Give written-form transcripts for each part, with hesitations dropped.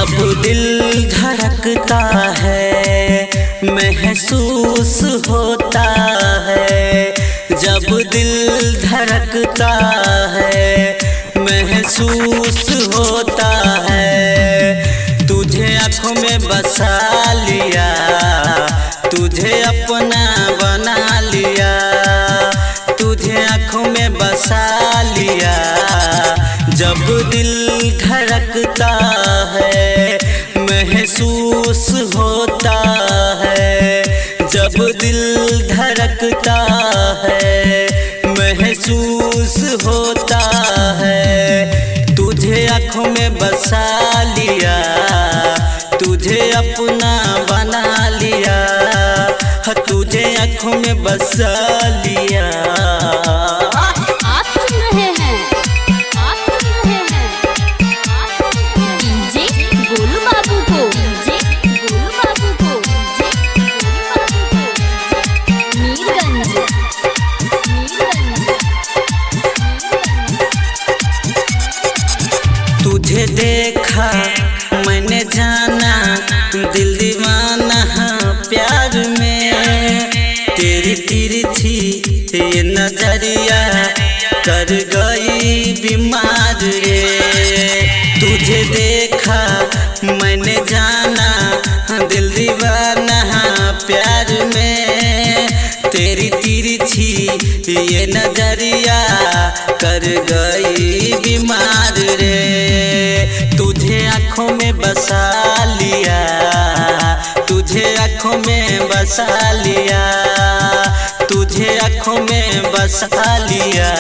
जब दिल धड़कता है महसूस होता है, जब दिल धड़कता है महसूस होता है। तुझे आँखों में बसा लिया, तुझे अपना बना लिया, तुझे आँखों में बसा लिया। जब दिल धड़कता है महसूस होता है, जब दिल धड़कता है महसूस होता है। तुझे आँखों में बसा लिया, तुझे अपना बना लिया, तुझे आँखों में बसा लिया। तुझे देखा मैंने जाना दिल दीवाना प्यार में, तेरी तिरछी ये नजरिया कर गई बीमार रे। तुझे देखा मैंने जाना दिल दीवाना प्यार में, तेरी तिरछी ये नजरिया कर गई बीमार रे। तुझे आँखों में बसा लिया, तुझे आँखों में बसा लिया, तुझे आँखों में बसा लिया।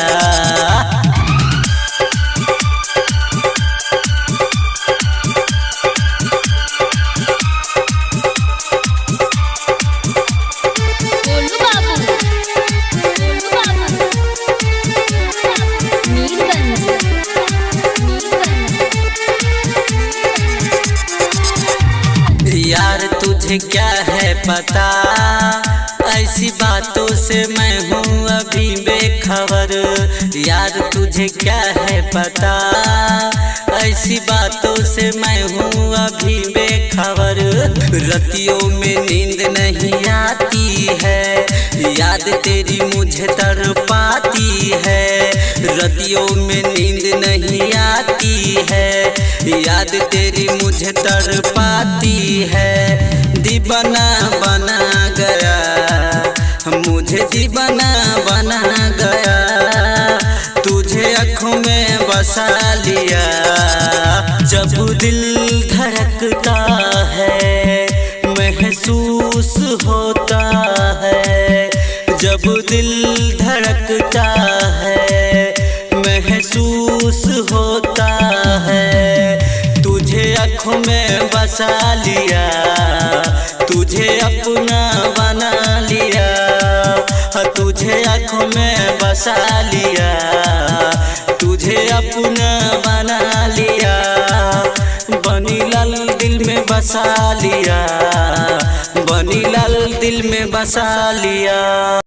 यार तुझे क्या है पता, ऐसी बातों से मैं हूँ अभी बेखबर। यार तुझे क्या है पता, ऐसी बातों से मैं हूँ अभी बेखबर। रतियों में नींद नहीं आती है, याद तेरी मुझे तड़पाती है। रतियों में नींद नहीं आती है, याद तेरी मुझे तड़पाती है। दीवाना बना गया मुझे, दीवाना बना गया, तुझे आँखों में बसा लिया। जब दिल धड़कता है महसूस होता है, जब दिल धड़कता है महसूस होता है। तुझे आँखों में बसा लिया, तुझे अपना बना लिया, तुझे आँखों में बसा लिया, तुझे अपना बना लिया। बनी लाल दिल में बसा लिया, बनी लाल दिल में बसा लिया।